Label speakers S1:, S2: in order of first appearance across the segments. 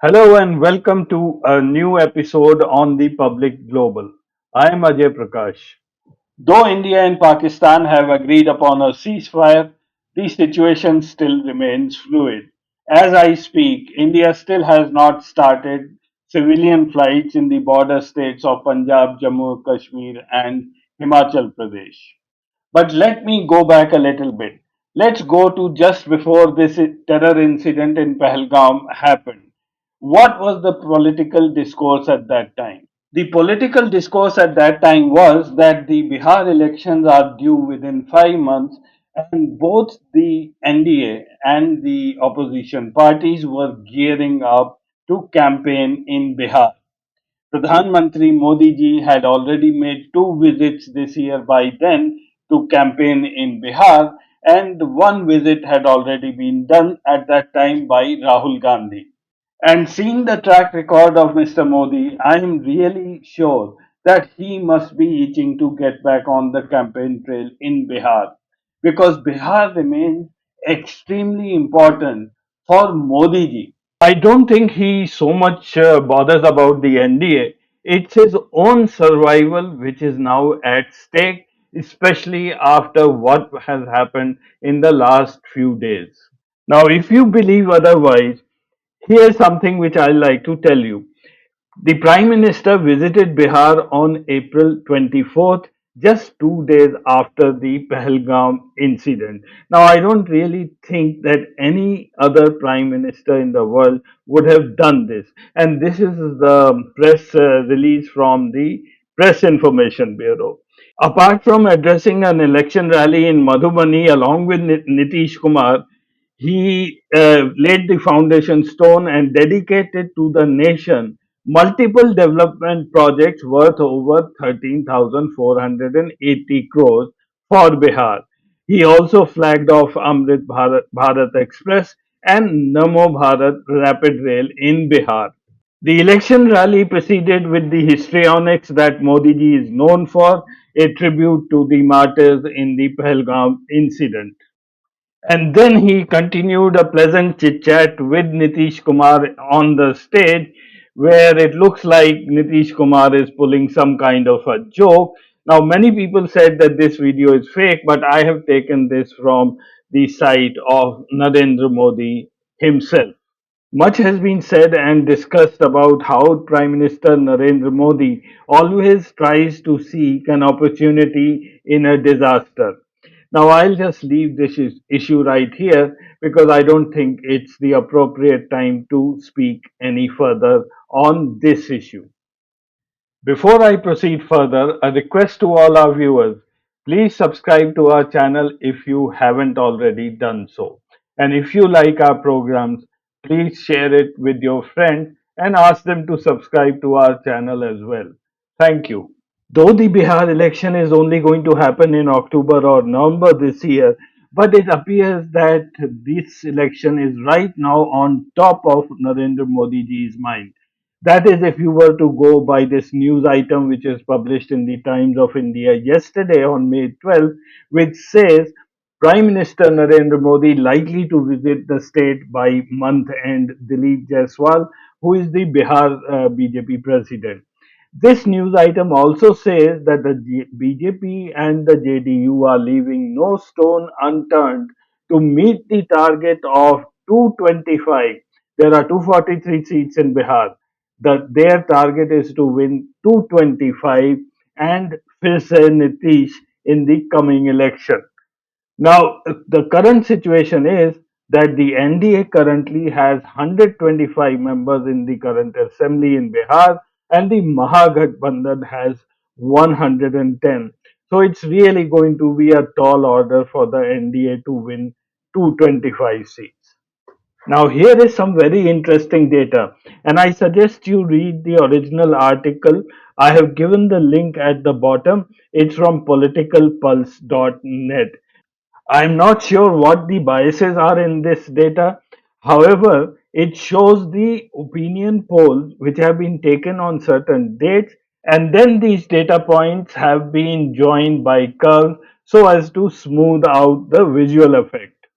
S1: Hello and welcome to a new episode on the Public Global. I am Ajay Prakash. Though India and Pakistan have agreed upon a ceasefire, the situation still remains fluid. As I speak, India still has not started civilian flights in the border states of Punjab, Jammu, Kashmir, and Himachal Pradesh. But let me go back a little bit. Let's go to just before this terror incident in Pahalgam happened. What was the political discourse at that time? The political discourse at that time was that the Bihar elections are due within 5 months, and both the NDA and the opposition parties were gearing up to campaign in Bihar. Pradhan Mantri Modi ji had already made two visits this year by then to campaign in Bihar, and one visit had already been done at that time by Rahul Gandhi. And seeing the track record of Mr. Modi, I am really sure that he must be itching to get back on the campaign trail in Bihar because Bihar remains extremely important for Modi ji. I don't think he so much bothers about the NDA. It's his own survival which is now at stake, especially after what has happened in the last few days. Now, if you believe otherwise, here's something which I like to tell you. The Prime Minister visited Bihar on April 24th, just 2 days after the Pahalgam incident. Now, I don't really think that any other Prime Minister in the world would have done this. And this is the press release from the Press Information Bureau. Apart from addressing an election rally in Madhubani along with Nitish Kumar, he laid the foundation stone and dedicated to the nation multiple development projects worth over 13,480 crores for Bihar. He also flagged off Amrit Bharat Express and Namo Bharat Rapid Rail in Bihar. The election rally proceeded with the histrionics that Modi ji is known for, a tribute to the martyrs in the Pahalgam incident. And then he continued a pleasant chit chat with Nitish Kumar on the stage, where it looks like Nitish Kumar is pulling some kind of a joke. Now, many people said that this video is fake, but I have taken this from the site of Narendra Modi himself. Much has been said and discussed about how Prime Minister Narendra Modi always tries to seek an opportunity in a disaster. Now, I'll just leave this issue right here because I don't think it's the appropriate time to speak any further on this issue. Before I proceed further, a request to all our viewers, please subscribe to our channel if you haven't already done so. And if you like our programs, please share it with your friends and ask them to subscribe to our channel as well. Thank you. Though the Bihar election is only going to happen in October or November this year, but it appears that this election is right now on top of Narendra Modi ji's mind. That is, if you were to go by this news item which is published in the Times of India yesterday on May 12th, which says Prime Minister Narendra Modi likely to visit the state by month end, Dilip Jaiswal, who is the Bihar BJP president. This news item also says that the BJP and the JDU are leaving no stone unturned to meet the target of 225. There are 243 seats in Bihar. Their target is to win 225 and fill Nitish in the coming election. Now, the current situation is that the NDA currently has 125 members in the current assembly in Bihar, and the Mahagathbandhan has 110. So it's really going to be a tall order for the NDA to win 225 seats. Now, here is some very interesting data, and I suggest you read the original article. I have given the link at the bottom. It's from politicalpulse.net. I'm not sure what the biases are in this data. However, it shows the opinion polls which have been taken on certain dates, and then these data points have been joined by curves so as to smooth out the visual effect.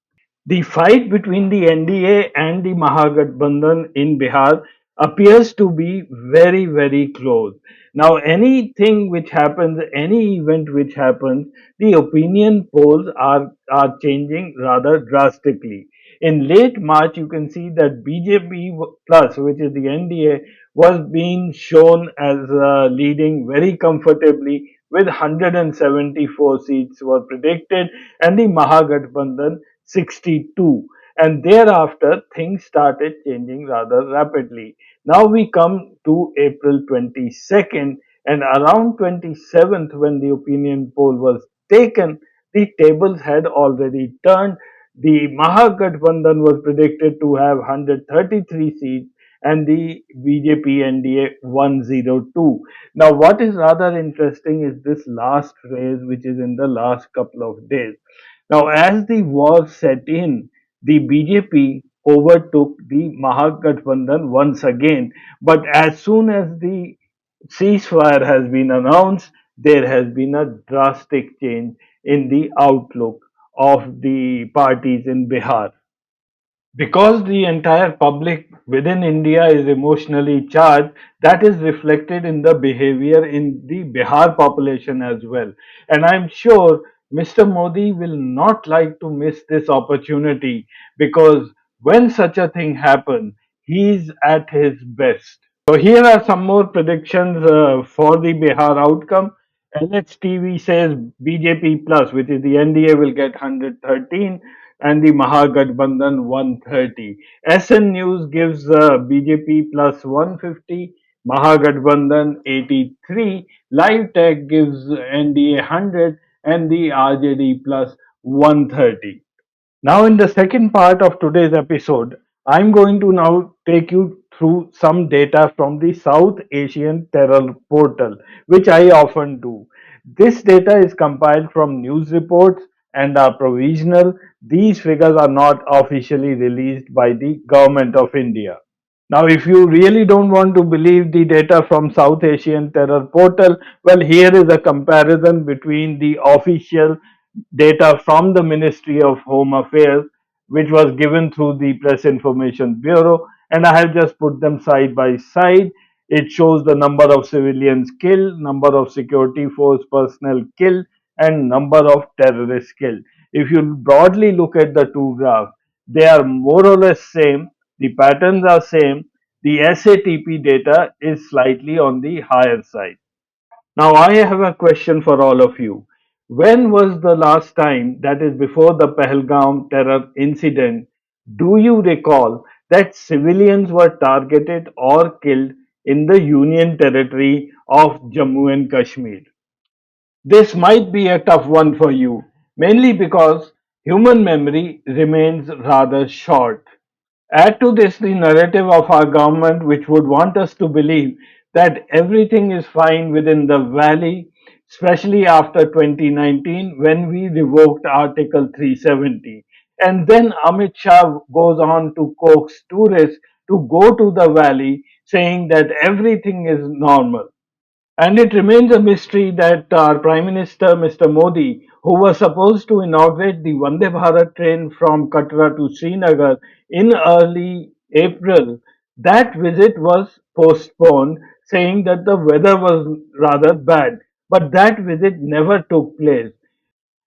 S1: The fight between the NDA and the Mahagathbandhan in Bihar appears to be very, very close. Now, anything which happens, any event which happens, the opinion polls are changing rather drastically. In late March, you can see that BJP plus, which is the NDA, was being shown as leading very comfortably with 174 seats were predicted, and the Mahagathbandhan 62, and thereafter things started changing rather rapidly. Now we come to April 22nd, and around 27th, when the opinion poll was taken, the tables had already turned. The Mahagathbandhan was predicted to have 133 seats and the BJP NDA 102. Now, what is rather interesting is this last phrase, which is in the last couple of days. Now, as the war set in, the BJP overtook the Mahagathbandhan once again. But as soon as the ceasefire has been announced, there has been a drastic change in the outlook of the parties in Bihar. Because the entire public within India is emotionally charged, that is reflected in the behavior in the Bihar population as well. And I'm sure Mr. Modi will not like to miss this opportunity because when such a thing happens, he's at his best. So here are some more predictions for the Bihar outcome. LHTV says BJP plus, which is the NDA, will get 113 and the Mahagathbandhan 130. SN News gives BJP plus 150, Mahagathbandhan 83. Live Tech gives NDA 100 and the RJD plus 130. Now, in the second part of today's episode, I'm going to now take you through some data from the South Asian Terror Portal, which I often do. This data is compiled from news reports and are provisional. These figures are not officially released by the Government of India. Now, if you really don't want to believe the data from South Asian Terror Portal, well, here is a comparison between the official data from the Ministry of Home Affairs, which was given through the Press Information Bureau, and I have just put them side by side. It shows the number of civilians killed, number of security force personnel killed, and number of terrorists killed. If you broadly look at the two graphs, they are more or less same. The patterns are same. The SATP data is slightly on the higher side. Now, I have a question for all of you. When was the last time, that is before the Pahalgam terror incident, do you recall that civilians were targeted or killed in the Union territory of Jammu and Kashmir? This might be a tough one for you, mainly because human memory remains rather short. Add to this the narrative of our government, which would want us to believe that everything is fine within the valley, especially after 2019 when we revoked Article 370. And then Amit Shah goes on to coax tourists to go to the valley, saying that everything is normal. And it remains a mystery that our Prime Minister, Mr. Modi, who was supposed to inaugurate the Vande Bharat train from Katra to Srinagar in early April, that visit was postponed, saying that the weather was rather bad. But that visit never took place.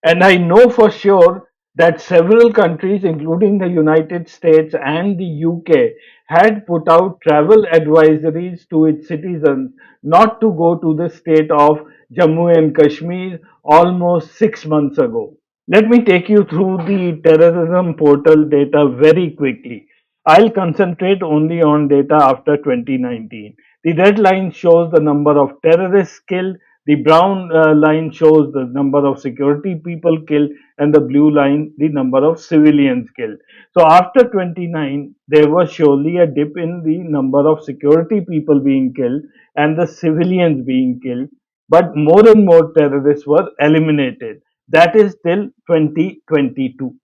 S1: And I know for sure that several countries, including the United States and the UK, had put out travel advisories to its citizens not to go to the state of Jammu and Kashmir almost 6 months ago. Let me take you through the terrorism portal data very quickly. I'll concentrate only on data after 2019. The red line shows the number of terrorists killed, the brown line shows the number of security people killed, and the blue line, the number of civilians killed. So after 29, there was surely a dip in the number of security people being killed and the civilians being killed, but more and more terrorists were eliminated. That is till 2022.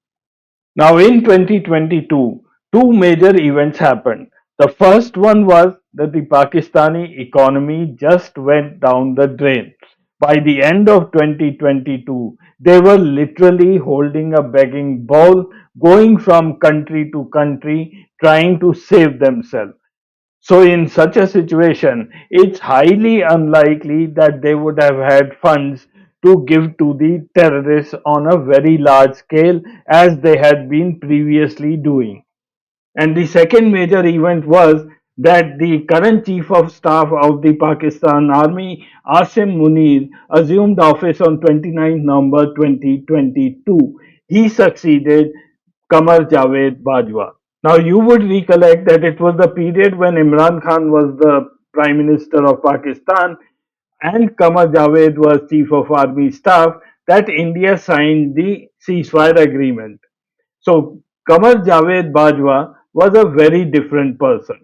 S1: Now, in 2022, two major events happened. The first one was that the Pakistani economy just went down the drain. By the end of 2022, they were literally holding a begging bowl, going from country to country, trying to save themselves. So, in such a situation, it's highly unlikely that they would have had funds to give to the terrorists on a very large scale as they had been previously doing. And the second major event was that the current chief of staff of the Pakistan Army, Asim Munir, assumed office on 29 November 2022. He succeeded Qamar Javed Bajwa. Now, you would recollect that it was the period when Imran Khan was the Prime Minister of Pakistan and Qamar Javed was Chief of Army Staff that India signed the ceasefire agreement. So, Qamar Javed Bajwa was a very different person.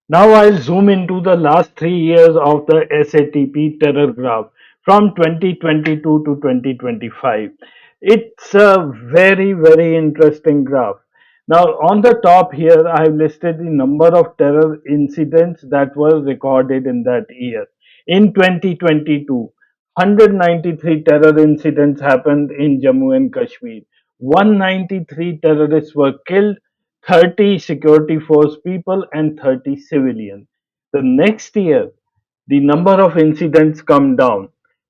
S1: Now I'll zoom into the last 3 years of the SATP terror graph from 2022 to 2025. It's a very, very interesting graph. Now, on the top here, I have listed the number of terror incidents that were recorded in that year. In 2022, 193 terror incidents happened in Jammu and Kashmir. 193 terrorists were killed, 30 security force people and 30 civilians. The next year, the number of incidents come down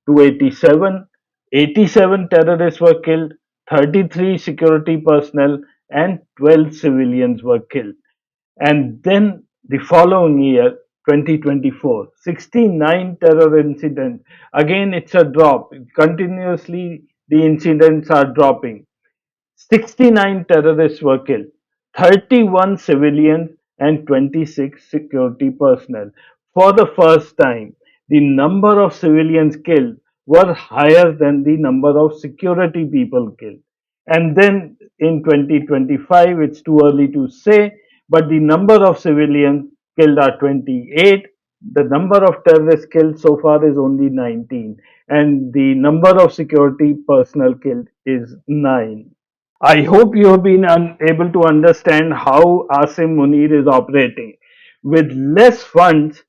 S1: to 87. 87 terrorists were killed, 33 security personnel and 12 civilians were killed. And then the following year, 2024, 69 terror incidents. Again, it's a drop. Continuously, the incidents are dropping. 69 terrorists were killed, 31 civilians and 26 security personnel. For the first time, the number of civilians killed were higher than the number of security people killed. And then in 2025, it's too early to say, but the number of civilians killed are 28. The number of terrorists killed so far is only 19, and the number of security personnel killed is 9. I hope you have been able to understand how Asim Munir is operating. With less funds,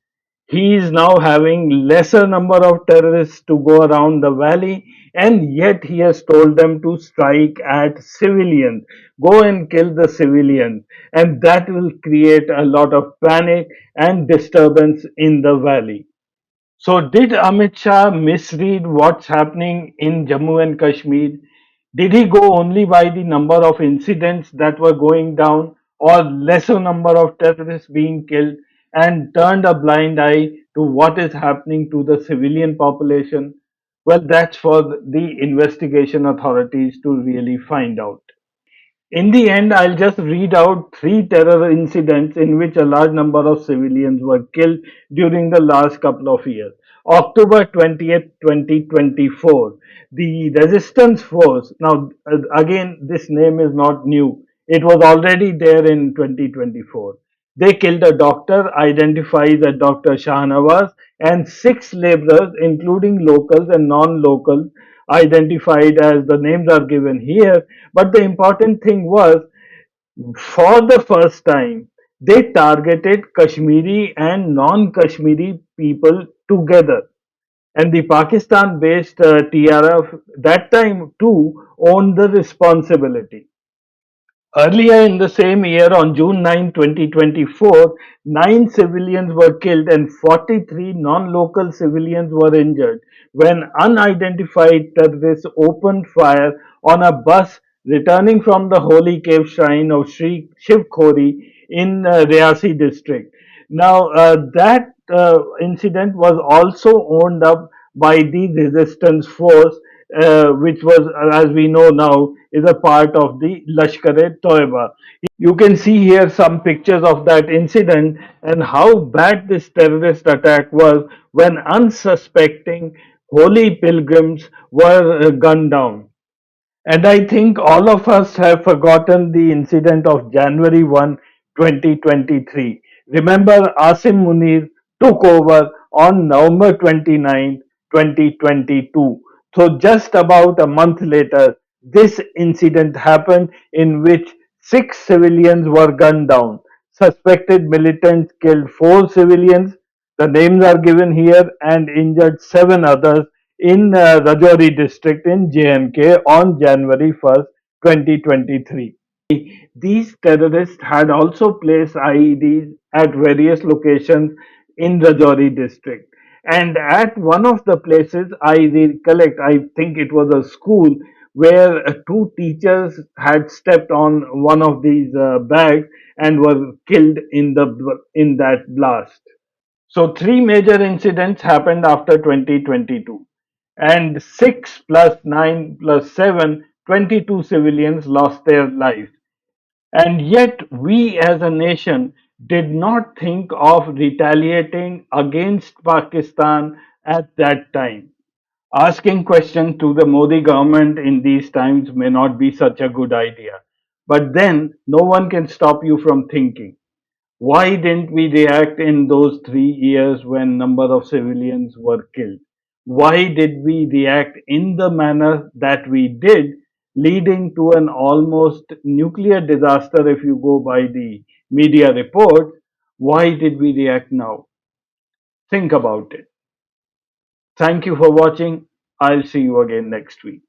S1: he is now having lesser number of terrorists to go around the valley, and yet he has told them to strike at civilians, go and kill the civilians, and that will create a lot of panic and disturbance in the valley. So, did Amit Shah misread what's happening in Jammu and Kashmir? Did he go only by the number of incidents that were going down or lesser number of terrorists being killed and turned a blind eye to what is happening to the civilian population? Well, that's for the investigation authorities to really find out. In the end, I'll just read out three terror incidents in which a large number of civilians were killed during the last couple of years. October 20th, 2024, the resistance force, now again, this name is not new, it was already there in 2024. They killed a doctor identified as Dr. Shahnawaz and six laborers, including locals and non locals, identified as the names are given here. But the important thing was, for the first time, they targeted Kashmiri and non Kashmiri people together. And the Pakistan based TRF that time too owned the responsibility. Earlier in the same year, on June 9, 2024, nine civilians were killed and 43 non local civilians were injured when unidentified terrorists opened fire on a bus returning from the holy cave shrine of Sri Shiv Khori in Reasi district. Now, that incident was also owned up by the resistance force, which was, as we know now, is a part of the Lashkar-e-Toiba. You can see here some pictures of that incident and how bad this terrorist attack was when unsuspecting holy pilgrims were gunned down. And I think all of us have forgotten the incident of January 1, 2023. Remember, Asim Munir took over on November 29, 2022. So, just about a month later, this incident happened in which six civilians were gunned down. Suspected militants killed four civilians, the names are given here, and injured seven others, in Rajouri district in J&K on January 1st, 2023. These terrorists had also placed IEDs at various locations in Rajouri district. And at one of the places, I recollect, I think it was a school where two teachers had stepped on one of these bags and were killed in that blast. So three major incidents happened after 2022, and 6 plus 9 plus 7, 22 civilians lost their lives. And yet, we as a nation did not think of retaliating against Pakistan at that time. Asking questions to the Modi government in these times may not be such a good idea. But then, no one can stop you from thinking. Why didn't we react in those 3 years when number of civilians were killed? Why did we react in the manner that we did, leading to an almost nuclear disaster if you go by the media reports? Why did we react now? Think about it. Thank you for watching. I'll see you again next week.